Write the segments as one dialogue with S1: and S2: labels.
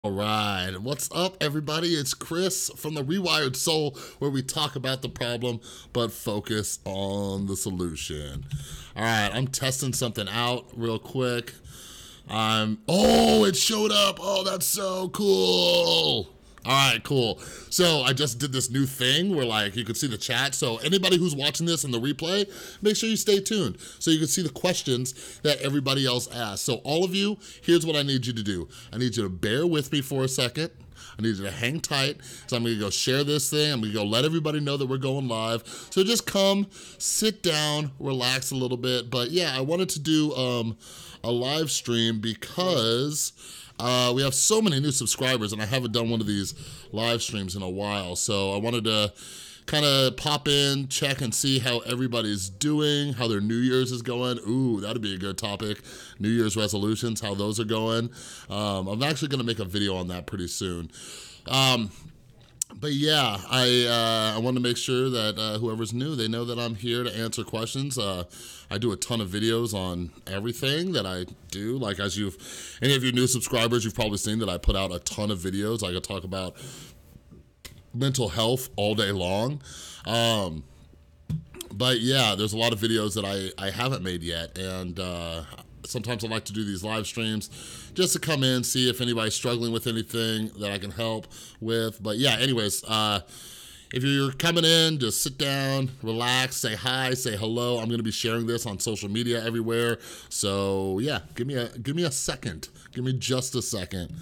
S1: All right, what's up everybody? It's Chris from the Rewired Soul, where we talk about the problem, but focus on the solution. All right, I'm testing something out real quick. Oh, it showed up. Oh, that's so cool. All right, cool. So I just did this new thing where like you can see the chat. So anybody who's watching this in the replay, make sure you stay tuned so you can see the questions that everybody else asked. So all of you, here's what I need you to do. I need you to bear with me for a second. I need you to hang tight. So I'm gonna go share this thing. I'm gonna go let everybody know that we're going live. So just come, sit down, relax a little bit. But yeah, I wanted to do a live stream because we have so many new subscribers and I haven't done one of these live streams in a while. So I wanted to kind of pop in, check and see how everybody's doing, how their New Year's is going. Ooh, that'd be a good topic. New Year's resolutions, how those are going. I'm actually gonna make a video on that pretty soon. But yeah, I want to make sure that whoever's new, they know that I'm here to answer questions. I do a ton of videos on everything that I do. Like any of you new subscribers, you've probably seen that I put out a ton of videos. I could talk about mental health all day long. But yeah, there's a lot of videos that I haven't made yet. And sometimes I like to do these live streams just to come in, see if anybody's struggling with anything that I can help with. But yeah, anyways, if you're coming in, just sit down, relax, say hi, say hello. I'm gonna be sharing this on social media everywhere. So yeah, give me a second. Give me just a second.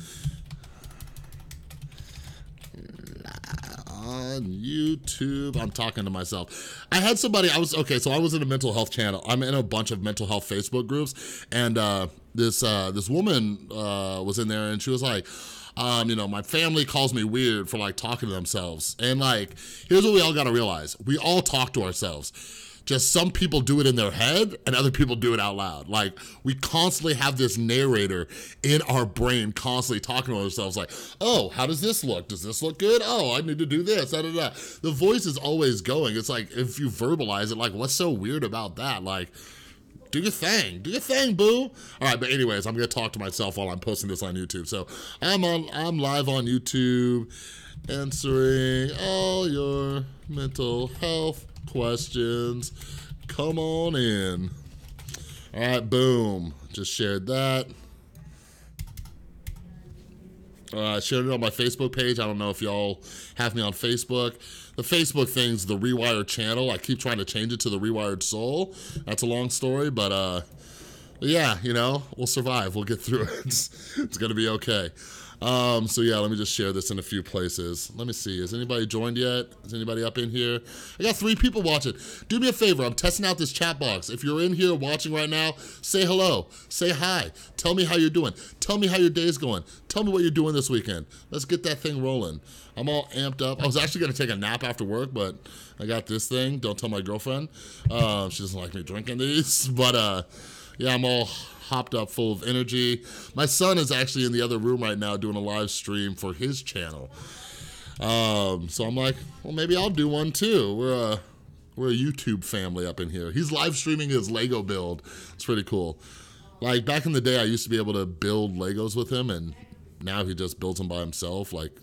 S1: On YouTube, I'm talking to myself. I had somebody, I was in a mental health channel. I'm in a bunch of mental health Facebook groups, and this woman was in there, and she was like, you know, my family calls me weird for like talking to themselves. And like, here's what we all gotta realize. We all talk to ourselves. Just some people do it in their head and other people do it out loud. Like, we constantly have this narrator in our brain constantly talking to ourselves like, oh, how does this look? Does this look good? Oh, I need to do this, da, da, da. The voice is always going. It's like, if you verbalize it, like, what's so weird about that? Like, do your thing, boo. All right, but anyways, I'm gonna talk to myself while I'm posting this on YouTube. So I'm live on YouTube, answering all your mental health questions. Come on in. All right, boom, just shared that. Shared it on my Facebook page. I don't know if y'all have me on Facebook. The Facebook thing's the Rewired channel. I keep trying to change it to the Rewired Soul. That's a long story, but yeah, you know, we'll survive. We'll get through it. It's gonna be okay. So yeah, let me just share this in a few places. Let me see, has anybody joined yet? Is anybody up in here? I got 3 people watching. Do me a favor, I'm testing out this chat box. If you're in here watching right now, say hello, say hi. Tell me how you're doing. Tell me how your day's going. Tell me what you're doing this weekend. Let's get that thing rolling. I'm all amped up. I was actually gonna take a nap after work, but I got this thing. Don't tell my girlfriend. She doesn't like me drinking these, but yeah, I'm all hopped up full of energy. My son is actually in the other room right now doing a live stream for his channel. So I'm like, well, maybe I'll do one too. We're a YouTube family up in here. He's live streaming his Lego build. It's pretty cool. Like back in the day, I used to be able to build Legos with him, and now he just builds them by himself. Like,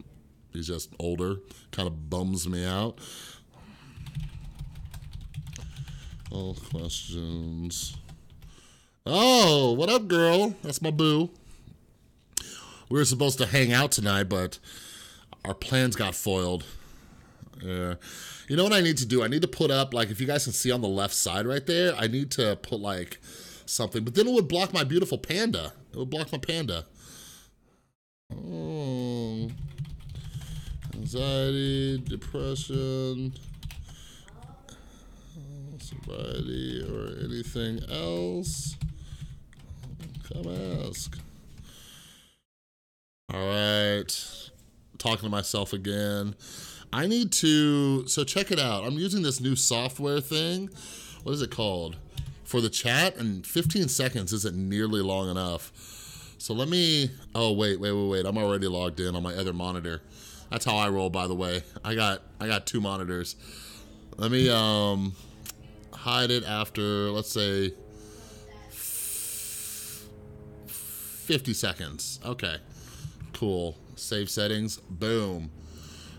S1: he's just older, kind of bums me out. All questions. Oh, what up, girl? That's my boo. We were supposed to hang out tonight, but our plans got foiled. Yeah. You know what I need to do? I need to put up, like, if you guys can see on the left side right there, I need to put, like, something. But then it would block my beautiful panda. It would block my panda. Oh. Anxiety, depression, sobriety, or anything else. Come ask. All right, talking to myself again. I need to, so check it out. I'm using this new software thing. What is it called? For the chat, and 15 seconds isn't nearly long enough. So let me, oh, wait. I'm already logged in on my other monitor. That's how I roll, by the way. I got 2 monitors. Let me hide it after, let's say, 50 seconds. Okay, cool. Save settings, boom.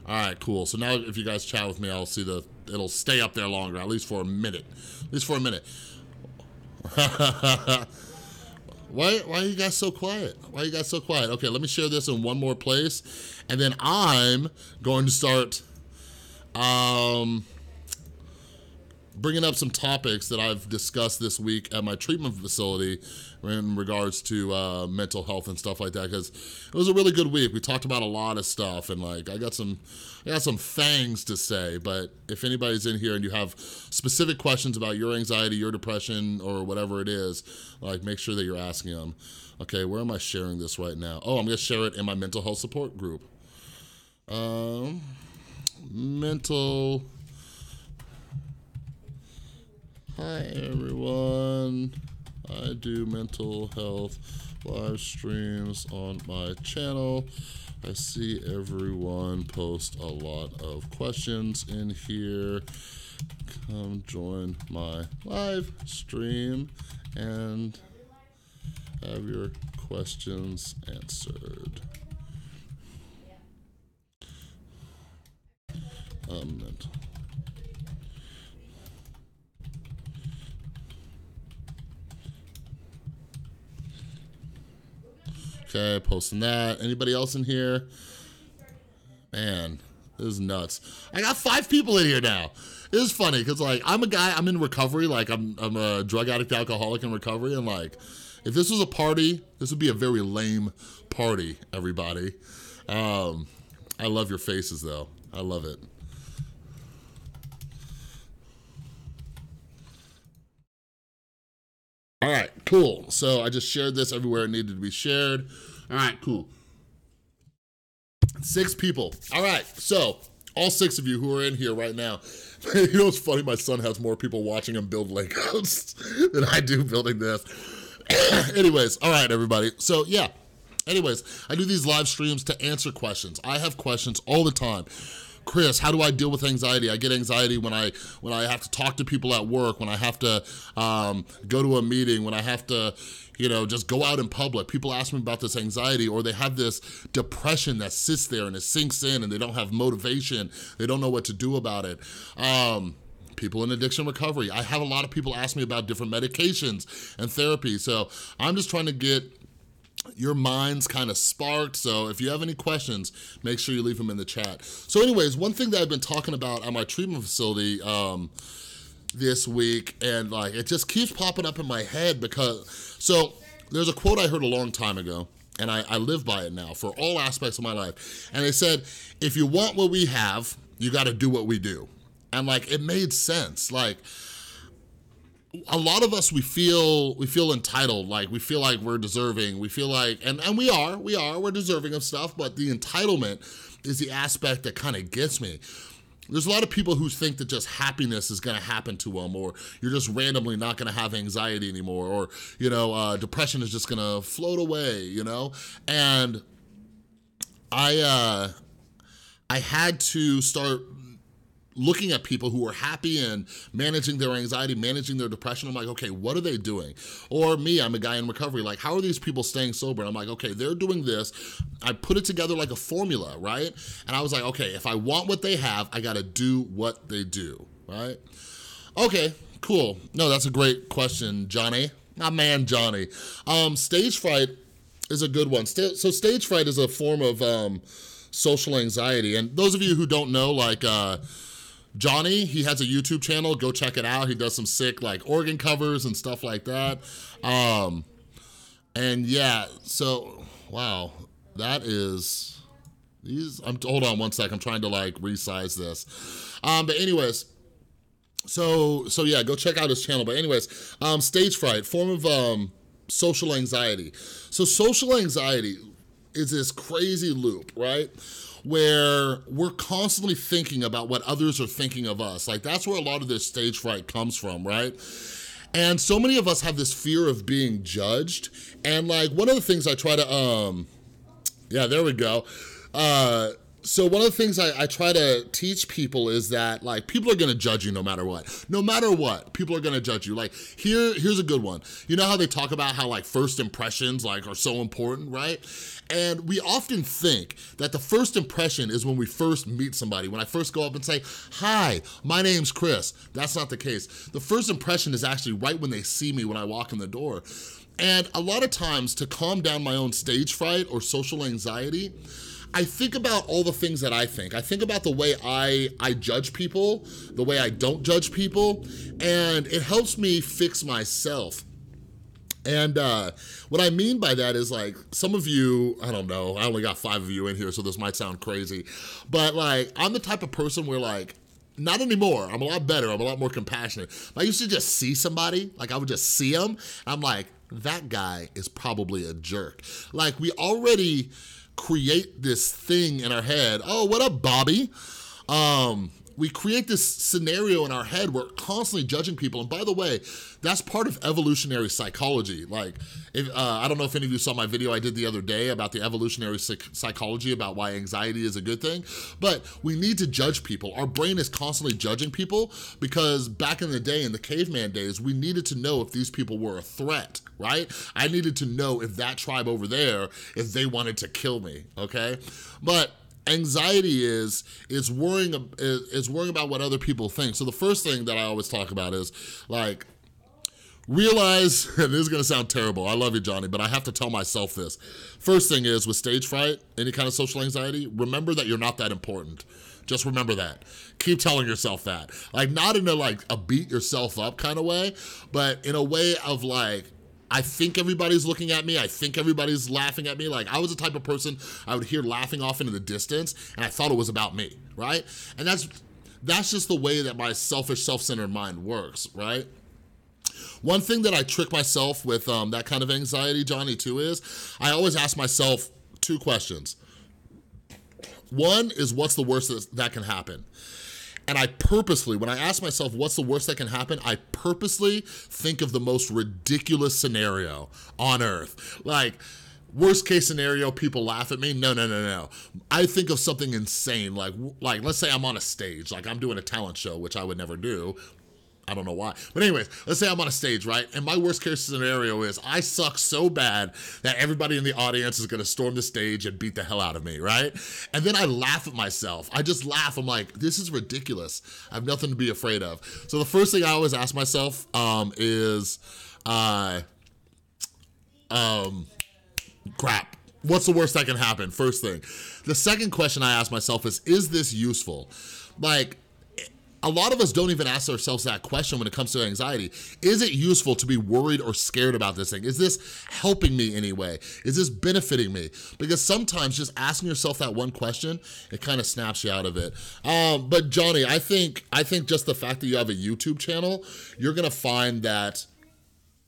S1: All right, cool. So now if you guys chat with me, I'll see it'll stay up there longer, at least for a minute. At least for a minute. Why are you guys so quiet? Why are you guys so quiet? Okay, let me share this in one more place, and then I'm going to start bringing up some topics that I've discussed this week at my treatment facility in regards to mental health and stuff like that, because it was a really good week. We talked about a lot of stuff, and like I got some things to say. But if anybody's in here and you have specific questions about your anxiety, your depression, or whatever it is, like make sure that you're asking them. Okay, where am I sharing this right now? Oh, I'm gonna share it in my mental health support group. Hi everyone, I do mental health live streams on my channel. I see everyone post a lot of questions in here. Come join my live stream and have your questions answered. Mental. Okay, posting that. Anybody else in here? Man, this is nuts. I got 5 people in here now. It is funny because like I'm a guy, I'm in recovery, like I'm a drug addict, alcoholic in recovery, and like if this was a party, this would be a very lame party, everybody. I love your faces though. I love it. All right, cool. So I just shared this everywhere it needed to be shared. All right, cool. 6 people. All right, so all 6 of you who are in here right now, you know what's funny? My son has more people watching him build Legos than I do building this. Anyways, all right, everybody. So yeah, anyways, I do these live streams to answer questions. I have questions all the time. Chris, how do I deal with anxiety? I get anxiety when I have to talk to people at work, when I have to go to a meeting, when I have to, you know, just go out in public. People ask me about this anxiety, or they have this depression that sits there and it sinks in and they don't have motivation. They don't know what to do about it. People in addiction recovery. I have a lot of people ask me about different medications and therapy. So I'm just trying to get your mind's kind of sparked. So if you have any questions, make sure you leave them in the chat. So anyways, one thing that I've been talking about at my treatment facility this week, and like it just keeps popping up in my head because, so there's a quote I heard a long time ago, and I live by it now for all aspects of my life. And it said, if you want what we have, you got to do what we do. And like, it made sense. Like, a lot of us, we feel entitled, like we feel like we're deserving, we feel like, and we're deserving of stuff, but the entitlement is the aspect that kind of gets me. There's a lot of people who think that just happiness is gonna happen to them, or you're just randomly not gonna have anxiety anymore, or, you know, depression is just gonna float away, you know? And I had to start looking at people who are happy and managing their anxiety, managing their depression. I'm like, okay, what are they doing? Or me, I'm a guy in recovery, like, how are these people staying sober? And I'm like, okay, they're doing this. I put it together like a formula, right? And I was like, okay, if I want what they have, I gotta do what they do, right? Okay, cool. No, that's a great question, Johnny. My man, Johnny. Stage fright is a good one. So stage fright is a form of social anxiety. And those of you who don't know, like, Johnny, he has a YouTube channel, go check it out. He does some sick like organ covers and stuff like that. And yeah, so, wow, that is, hold on one sec, I'm trying to like resize this. But anyways, so yeah, go check out his channel. But anyways, stage fright, form of social anxiety. So social anxiety is this crazy loop, right? Where we're constantly thinking about what others are thinking of us. Like that's where a lot of this stage fright comes from, right? And so many of us have this fear of being judged. And like one of the things I try to, yeah, there we go. So one of the things I try to teach people is that, like, people are gonna judge you no matter what. No matter what, people are gonna judge you. Like, here's a good one. You know how they talk about how, like, first impressions, like, are so important, right? And we often think that the first impression is when we first meet somebody. When I first go up and say, hi, my name's Chris. That's not the case. The first impression is actually right when they see me when I walk in the door. And a lot of times, to calm down my own stage fright or social anxiety, I think about all the things that I think. I think about the way I judge people, the way I don't judge people, and it helps me fix myself. And what I mean by that is, like, some of you, I don't know, I only got 5 of you in here, so this might sound crazy, but, like, I'm the type of person where, like, not anymore, I'm a lot better, I'm a lot more compassionate. I used to just see somebody, like, I would just see them, and I'm like, that guy is probably a jerk. Like, we already create this thing in our head. Oh, what up, Bobby? We create this scenario in our head. We're constantly judging people. And by the way, that's part of evolutionary psychology. Like, I don't know if any of you saw my video I did the other day about the evolutionary psychology about why anxiety is a good thing, but we need to judge people. Our brain is constantly judging people because back in the day, in the caveman days, we needed to know if these people were a threat, right? I needed to know if that tribe over there, if they wanted to kill me, okay? But anxiety is worrying about what other people think. So the first thing that I always talk about is, like, realize, and this is gonna sound terrible, I love you, Johnny, but I have to tell myself this. First thing is, with stage fright, any kind of social anxiety, remember that you're not that important. Just remember that. Keep telling yourself that. Like, not in a beat yourself up kind of way, but in a way of, like, I think everybody's looking at me. I think everybody's laughing at me. Like, I was the type of person I would hear laughing off into the distance, and I thought it was about me, right? And that's just the way that my selfish, self-centered mind works, right? One thing that I trick myself with that kind of anxiety, Johnny, too, is I always ask myself 2 questions. One is, what's the worst that can happen? And I purposely, when I ask myself what's the worst that can happen, I purposely think of the most ridiculous scenario on earth. Like, worst case scenario, people laugh at me. No. I think of something insane. Like let's say I'm on a stage, like I'm doing a talent show, which I would never do. I don't know why. But anyways, let's say I'm on a stage, right? And my worst case scenario is I suck so bad that everybody in the audience is gonna storm the stage and beat the hell out of me, right? And then I laugh at myself. I just laugh. I'm like, this is ridiculous. I have nothing to be afraid of. So the first thing I always ask myself is, crap. What's the worst that can happen? First thing. The second question I ask myself is this useful? Like, a lot of us don't even ask ourselves that question when it comes to anxiety. Is it useful to be worried or scared about this thing? Is this helping me anyway? Is this benefiting me? Because sometimes just asking yourself that one question, it kind of snaps you out of it. But Johnny, I think just the fact that you have a YouTube channel, you're gonna find that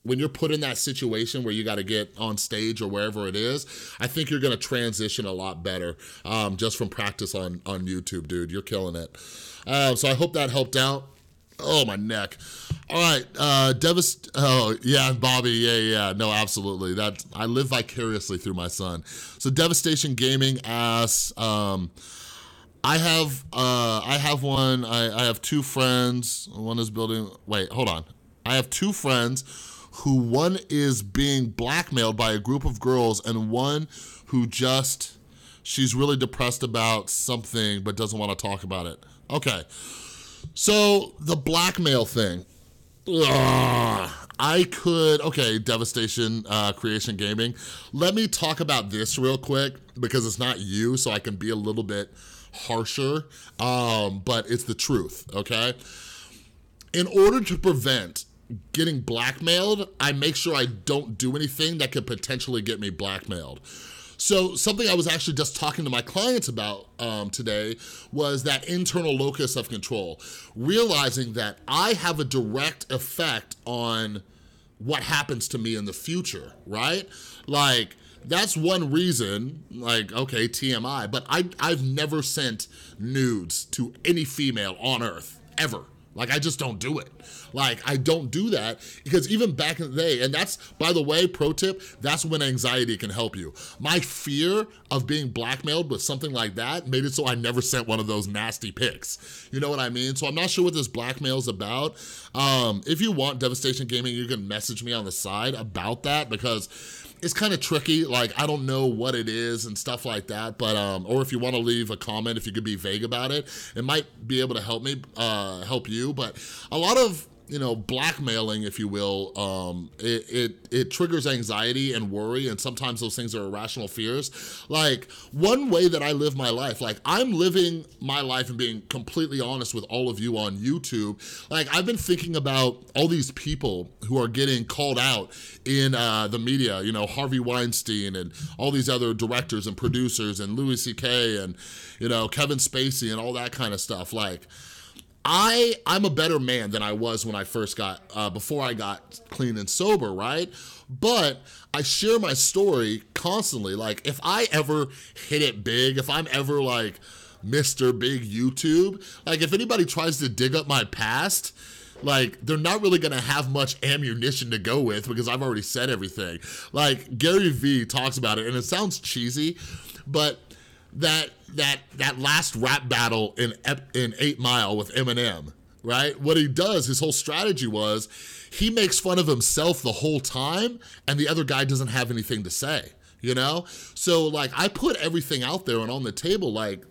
S1: when you're put in that situation where you gotta get on stage or wherever it is, I think you're gonna transition a lot better just from practice on YouTube, dude. You're killing it. So I hope that helped out. Oh, my neck. All right, oh, yeah, Bobby, yeah, no, absolutely. I live vicariously through my son. So Devastation Gaming asks, I have one, I have 2 friends, one is building, wait, hold on. I have 2 friends who one is being blackmailed by a group of girls and one who she's really depressed about something but doesn't want to talk about it. Okay, so the blackmail thing. Okay, Devastation Creation Gaming. Let me talk about this real quick because it's not you, so I can be a little bit harsher, but it's the truth, okay? In order to prevent getting blackmailed, I make sure I don't do anything that could potentially get me blackmailed. So something I was actually just talking to my clients about today was that internal locus of control, realizing that I have a direct effect on what happens to me in the future, right? Like, that's one reason, like, okay, TMI, but I've never sent nudes to any female on earth, ever. Like, I just don't do it. Like, I don't do that because even back in the day, and that's, by the way, pro tip, that's when anxiety can help you. My fear of being blackmailed with something like that made it so I never sent one of those nasty pics. You know what I mean? So I'm not sure what this blackmail's about. If you want Devastation Gaming, you can message me on the side about that because it's kind of tricky. Like, I don't know what it is and stuff like that, but, or if you want to leave a comment, if you could be vague about it, it might be able to help me, help you. But a lot of, you know, blackmailing, if you will, it triggers anxiety and worry, and sometimes those things are irrational fears. Like, one way that I live my life, like, I'm living my life and being completely honest with all of you on YouTube. Like, I've been thinking about all these people who are getting called out in the media, you know, Harvey Weinstein and all these other directors and producers and Louis C.K. and, you know, Kevin Spacey and all that kind of stuff. Like, I'm a better man than I was when I first got, before I got clean and sober, right? But I share my story constantly. Like, if I ever hit it big, if I'm ever like Mr. Big YouTube, like if anybody tries to dig up my past, like, they're not really gonna have much ammunition to go with because I've already said everything. Like, Gary Vee talks about it, and it sounds cheesy, but that last rap battle in 8 Mile with Eminem, right? What he does, his whole strategy was, he makes fun of himself the whole time, and the other guy doesn't have anything to say, you know? So, like, I put everything out there and on the table, like,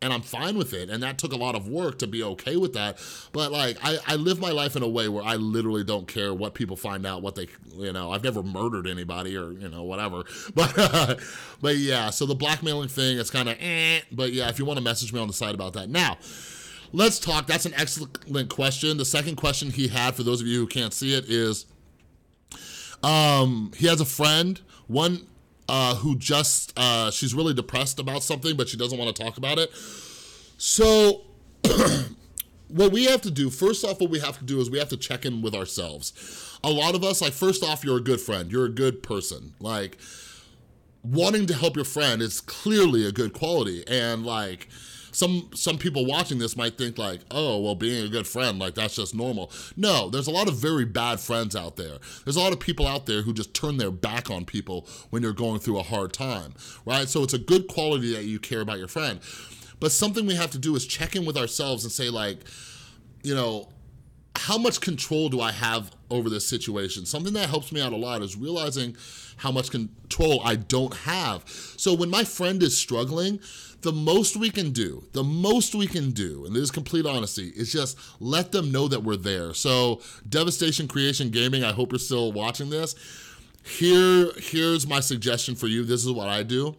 S1: and I'm fine with it, and that took a lot of work to be okay with that, but like, I live my life in a way where I literally don't care what people find out, what they, you know, I've never murdered anybody or, you know, whatever, but yeah, so the blackmailing thing, it's kind of but yeah, if you want to message me on the side about that. Now, let's talk, that's an excellent question. The second question he had, for those of you who can't see it, is, he has a friend, who just, she's really depressed about something, but she doesn't want to talk about it. So what we have to do, first off, what we have to do is we have to check in with ourselves. A lot of us, like, first off, you're a good friend. You're a good person. Like, wanting to help your friend is clearly a good quality. And like, some people watching this might think like, oh, well, being a good friend, like, that's just normal. No, there's a lot of very bad friends out there. There's a lot of people out there who just turn their back on people when you're going through a hard time, right? So it's a good quality that you care about your friend. But something we have to do is check in with ourselves and say, like, you know, how much control do I have over this situation? Something that helps me out a lot is realizing how much control I don't have. So when my friend is struggling, the most we can do, and this is complete honesty, is just let them know that we're there. So Devastation Creation Gaming, I hope you're still watching this. Here's my suggestion for you. This is what I do.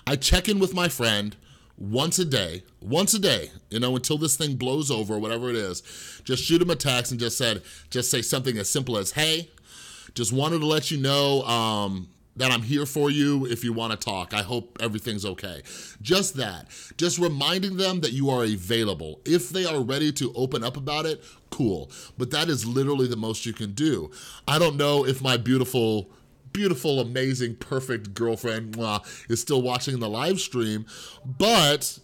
S1: I check in with my friend once a day, you know, until this thing blows over, whatever it is. Just shoot him a text and just say something as simple as, hey, just wanted to let you know that I'm here for you if you want to talk. I hope everything's okay. Just that. Just reminding them that you are available. If they are ready to open up about it, cool. But that is literally the most you can do. I don't know if my beautiful, amazing, perfect girlfriend is still watching the live stream, but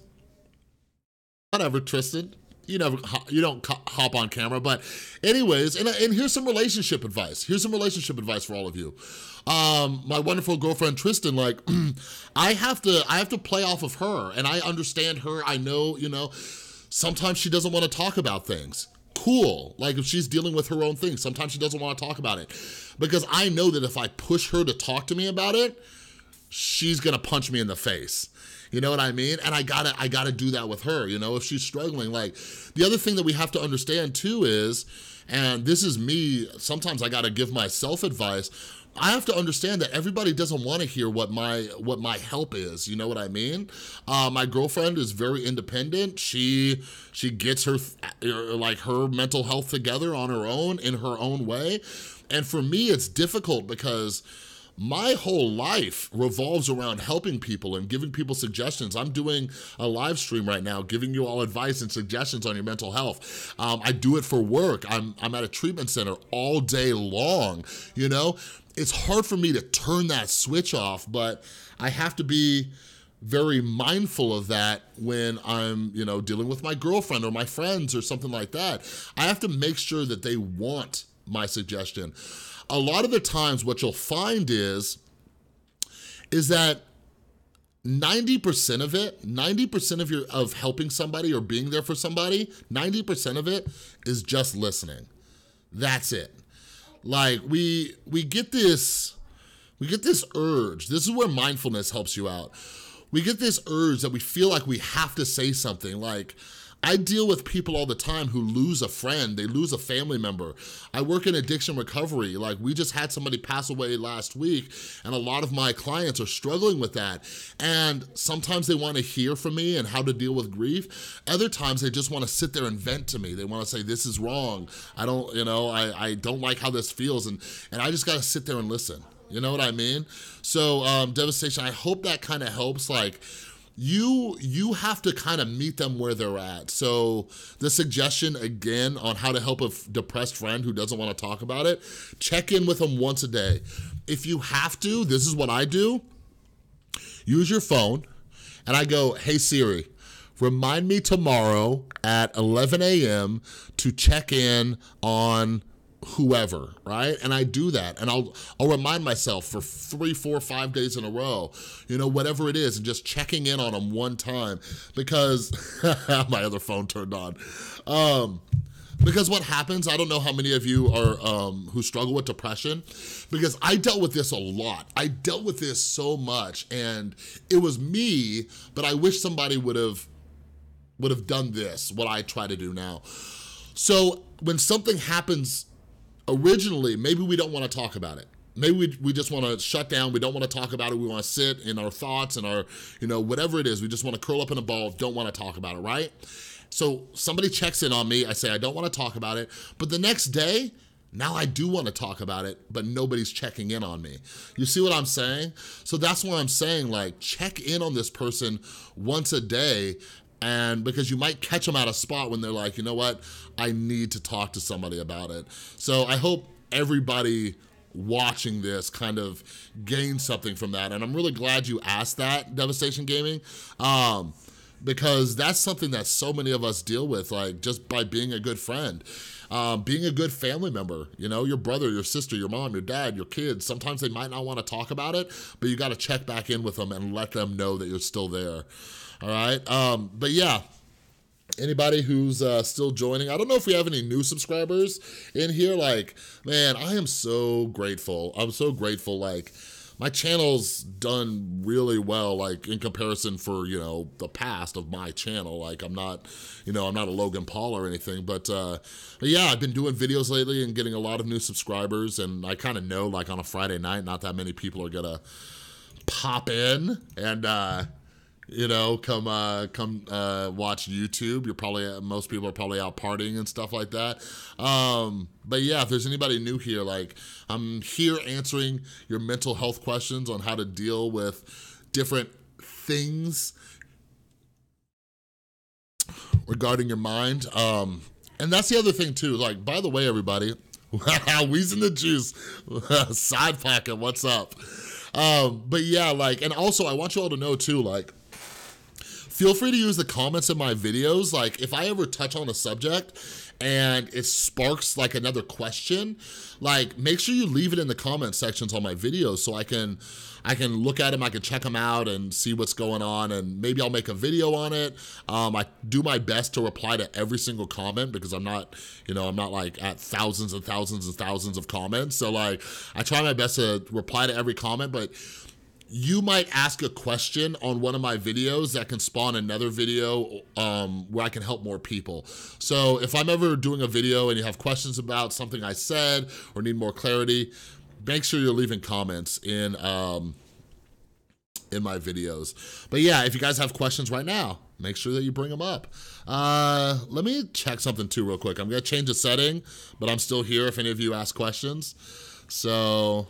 S1: whatever, Tristan. You don't hop on camera, but anyways, and here's some relationship advice. Here's some relationship advice for all of you. My wonderful girlfriend Tristan, like, I have to play off of her, and I understand her. I know, you know, sometimes she doesn't want to talk about things. Cool. Like, if she's dealing with her own things, sometimes she doesn't want to talk about it, because I know that if I push her to talk to me about it, she's gonna punch me in the face. You know what I mean? And I gotta do that with her, you know, if she's struggling. Like, the other thing that we have to understand too is, and this is me, sometimes I gotta give myself advice, I have to understand that everybody doesn't want to hear what my help is, you know what I mean? My girlfriend is very independent. She gets her mental health together on her own, in her own way. And for me, it's difficult because my whole life revolves around helping people and giving people suggestions. I'm doing a live stream right now, giving you all advice and suggestions on your mental health. I do it for work. I'm at a treatment center all day long, you know? It's hard for me to turn that switch off, but I have to be very mindful of that when I'm, dealing with my girlfriend or my friends or something like that. I have to make sure that they want my suggestion. A lot of the times what you'll find is that 90% of it, 90% of helping somebody or being there for somebody, 90% of it is just listening. That's it. Like we get this urge. This is where mindfulness helps you out. We get this urge that we feel like we have to say something. Like, I deal with people all the time who lose a friend, they lose a family member. I work in addiction recovery. Like, we just had somebody pass away last week, and a lot of my clients are struggling with that. And sometimes they wanna hear from me and how to deal with grief. Other times they just wanna sit there and vent to me. They wanna say, this is wrong. I don't like how this feels. And I just gotta sit there and listen. You know what I mean? So Devastation, I hope that kind of helps. Like, you have to kind of meet them where they're at. So the suggestion again on how to help a depressed friend who doesn't want to talk about it, check in with them once a day. If you have to, this is what I do. Use your phone and I go, hey Siri, remind me tomorrow at 11 a.m. to check in on whoever, right? And I do that, and I'll remind myself for 3, 4, 5 days in a row, whatever it is, and just checking in on them one time, because my other phone turned on. Because what happens, I don't know how many of you are who struggle with depression, because I dealt with this a lot. I dealt with this so much, and it was me, but I wish somebody would have done this, what I try to do now. So when something happens, originally, maybe we don't want to talk about it. Maybe we just want to shut down. We don't want to talk about it. We want to sit in our thoughts and our, whatever it is. We just want to curl up in a ball, don't want to talk about it, right? So somebody checks in on me. I say, I don't want to talk about it. But the next day, now I do want to talk about it, but nobody's checking in on me. You see what I'm saying? So that's why I'm saying, like, check in on this person once a day, and because you might catch them at a spot when they're like, you know what, I need to talk to somebody about it. So I hope everybody watching this kind of gains something from that. And I'm really glad you asked that, Devastation Gaming, because that's something that so many of us deal with, like just by being a good friend. Being a good family member, your brother, your sister, your mom, your dad, your kids, sometimes they might not want to talk about it, but you got to check back in with them and let them know that you're still there. All right, but yeah, anybody who's still joining, I don't know if we have any new subscribers in here. Like, man, I am so grateful. I'm so grateful. Like, my channel's done really well, like in comparison for, the past of my channel. Like, I'm not a Logan Paul or anything, but yeah, I've been doing videos lately and getting a lot of new subscribers, and I kind of know, like, on a Friday night, not that many people are gonna pop in and come watch YouTube. Most people are probably out partying and stuff like that. But yeah, if there's anybody new here, like, I'm here answering your mental health questions on how to deal with different things regarding your mind. And that's the other thing too. Like, by the way, everybody, Weez in the Juice, side pocket, what's up? But yeah, like, and also I want you all to know too, like, feel free to use the comments in my videos. Like, if I ever touch on a subject and it sparks like another question, like, make sure you leave it in the comment sections on my videos so I can look at them, I can check them out and see what's going on, and maybe I'll make a video on it. I do my best to reply to every single comment, because I'm not like at thousands and thousands and thousands of comments. So like, I try my best to reply to every comment, but you might ask a question on one of my videos that can spawn another video where I can help more people. So if I'm ever doing a video and you have questions about something I said or need more clarity, make sure you're leaving comments in my videos. But yeah, if you guys have questions right now, make sure that you bring them up. Let me check something too real quick. I'm gonna change the setting, but I'm still here if any of you ask questions. So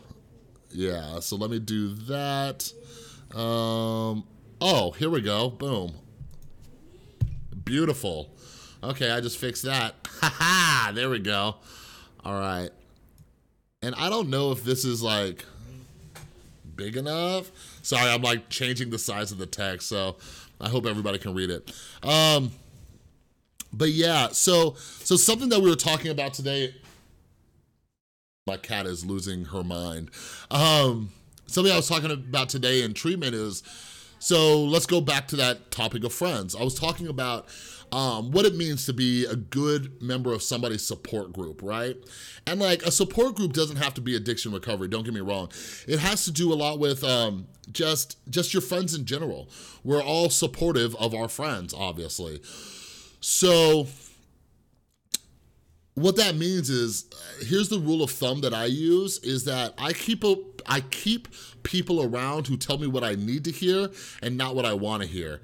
S1: yeah, so let me do that. Oh, here we go, boom. Beautiful. Okay, I just fixed that. Haha, there we go. All right. And I don't know if this is like big enough. Sorry, I'm like changing the size of the text, so I hope everybody can read it. But yeah, so something that we were talking about today, my cat is losing her mind. Something I was talking about today in treatment is, so let's go back to that topic of friends. I was talking about what it means to be a good member of somebody's support group, right? And like a support group doesn't have to be addiction recovery, don't get me wrong. It has to do a lot with just your friends in general. We're all supportive of our friends, obviously. So what that means is, here's the rule of thumb that I use, is that I keep people around who tell me what I need to hear and not what I wanna hear.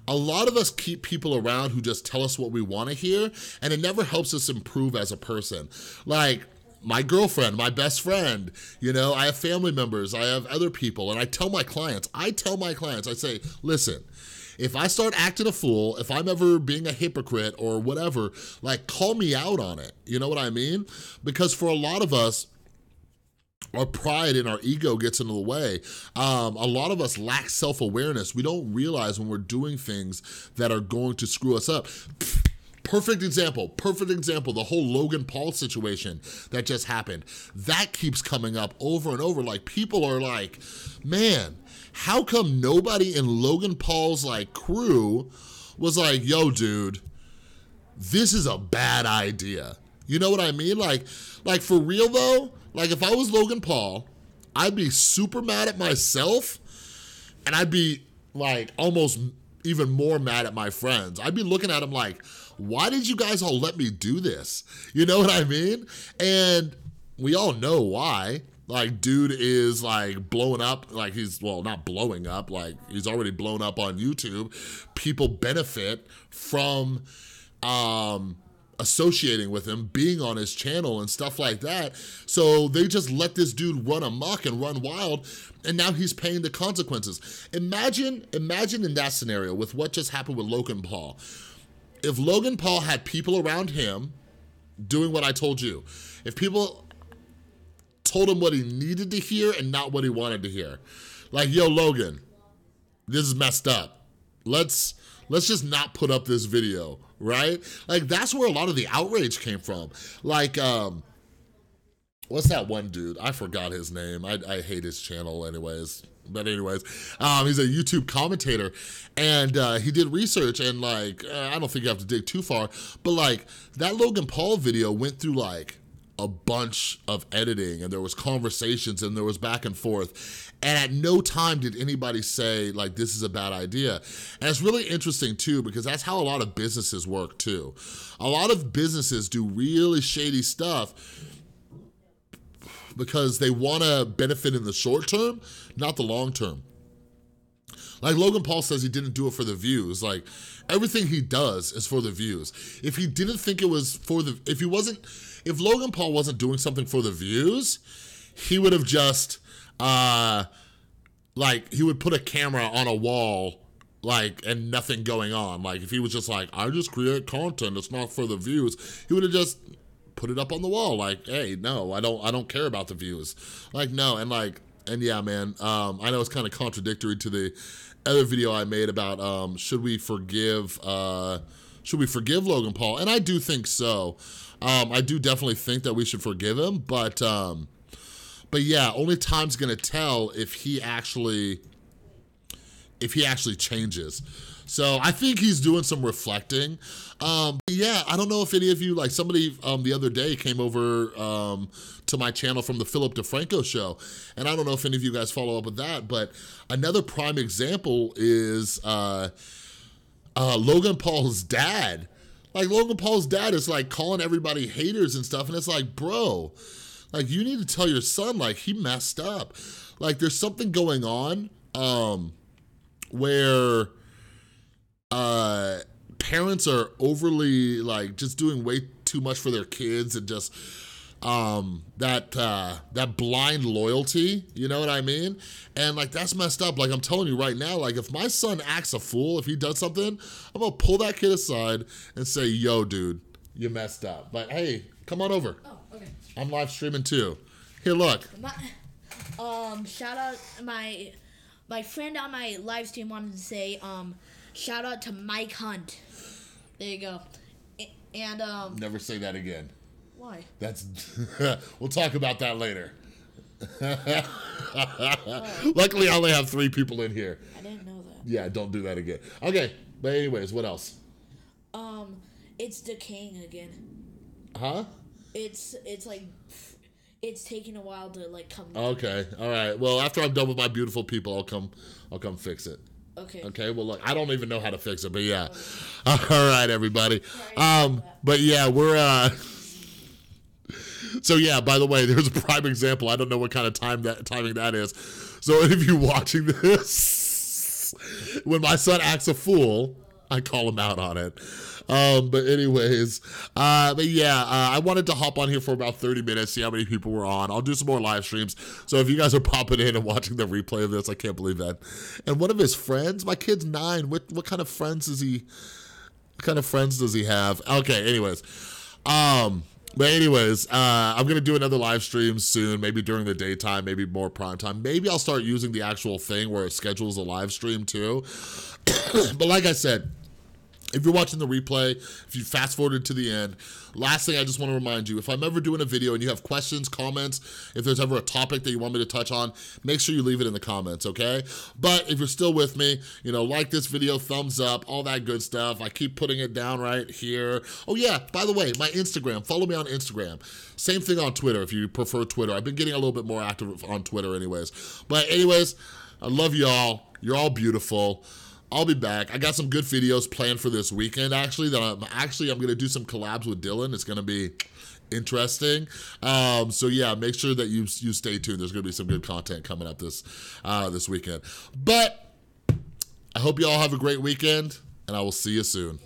S1: A lot of us keep people around who just tell us what we wanna hear, and it never helps us improve as a person. Like, my girlfriend, my best friend, you know, I have family members, I have other people, and I tell my clients, I say, listen, if I start acting a fool, if I'm ever being a hypocrite or whatever, like, call me out on it, you know what I mean? Because for a lot of us, our pride and our ego gets in the way. A lot of us lack self-awareness. We don't realize when we're doing things that are going to screw us up. Perfect example, the whole Logan Paul situation that just happened. That keeps coming up over and over. Like, people are like, man, how come nobody in Logan Paul's like crew was like, yo, dude, this is a bad idea. You know what I mean? Like for real though, like if I was Logan Paul, I'd be super mad at myself, and I'd be like almost even more mad at my friends. I'd be looking at them like, why did you guys all let me do this? You know what I mean? And we all know why. Like, dude is like blowing up, like he's, well, not blowing up, like he's already blown up on YouTube. People benefit from associating with him, being on his channel and stuff like that. So they just let this dude run amok and run wild, and now he's paying the consequences. Imagine in that scenario with what just happened with Logan Paul. If Logan Paul had people around him doing what I told you, if people told him what he needed to hear and not what he wanted to hear, like, yo, Logan, this is messed up. Let's just not put up this video, right? Like, that's where a lot of the outrage came from. Like, what's that one dude? I forgot his name. I hate his channel anyways. But anyways, he's a YouTube commentator, and he did research, and like, I don't think you have to dig too far, but like, that Logan Paul video went through like a bunch of editing, and there was conversations, and there was back and forth, and at no time did anybody say like, this is a bad idea. And it's really interesting too, because that's how a lot of businesses work too. A lot of businesses do really shady stuff because they wanna benefit in the short term, not the long term. Like Logan Paul says he didn't do it for the views. Like, everything he does is for the views. If he didn't think it was for the, if Logan Paul wasn't doing something for the views, he would have just, like, he would put a camera on a wall, like, and nothing going on. Like, if he was just like, I just create content, it's not for the views, he would have just put it up on the wall, like, hey, no, I don't care about the views. Like, no, and yeah, man, I know it's kind of contradictory to the other video I made about should we forgive Logan Paul? And I do think so. I do definitely think that we should forgive him, but yeah, only time's gonna tell if he actually changes. So I think he's doing some reflecting. Yeah, I don't know if any of you, like somebody the other day came over to my channel from the Philip DeFranco show, and I don't know if any of you guys follow up with that, but another prime example is Logan Paul's dad. Like, Logan Paul's dad is like calling everybody haters and stuff, and it's like, bro, like, you need to tell your son, like, he messed up. Like, there's something going on where parents are overly, like, just doing way too much for their kids, and just that blind loyalty, you know what I mean? And like, that's messed up. Like, I'm telling you right now, like, if my son acts a fool, if he does something, I'm gonna pull that kid aside and say, yo, dude, you messed up. But hey, come on over.
S2: Oh, okay.
S1: I'm live streaming too. Here, look.
S2: Shout out my friend on my live stream wanted to say, shout out to Mike Hunt. There you go. And
S1: Never say that again.
S2: Why?
S1: That's we'll talk about that later. Luckily, I only have 3 people in here.
S2: I didn't know that.
S1: Yeah, don't do that again. Okay, but anyways, what else?
S2: It's decaying again.
S1: Huh?
S2: It's like it's taking a while to like come.
S1: Okay, all right. Well, after I'm done with my beautiful people, I'll come fix it.
S2: Okay.
S1: Okay. Well, look, I don't even know how to fix it, but yeah. All right, everybody. But yeah, we're. So yeah, by the way, there's a prime example. I don't know what kind of timing that is. So if you're watching this, when my son acts a fool, I call him out on it. But anyways, but yeah, I wanted to hop on here for about 30 minutes, see how many people were on. I'll do some more live streams. So if you guys are popping in and watching the replay of this, I can't believe that. And one of his friends, my kid's 9. What kind of friends is he? What kind of friends does he have? Okay, anyways. But anyways, I'm going to do another live stream soon, maybe during the daytime, maybe more prime time. Maybe I'll start using the actual thing where it schedules a live stream too. But like I said, if you're watching the replay, if you fast forwarded to the end, last thing I just want to remind you, if I'm ever doing a video and you have questions, comments, if there's ever a topic that you want me to touch on, make sure you leave it in the comments, okay? But if you're still with me, you know, like this video, thumbs up, all that good stuff. I keep putting it down right here. Oh yeah, by the way, my Instagram, follow me on Instagram. Same thing on Twitter if you prefer Twitter. I've been getting a little bit more active on Twitter anyways. But anyways, I love y'all. You're all beautiful. I'll be back. I got some good videos planned for this weekend, actually, that I'm gonna do some collabs with Dylan. It's gonna be interesting. So yeah, make sure that you stay tuned. There's gonna be some good content coming up this weekend. But I hope you all have a great weekend, and I will see you soon.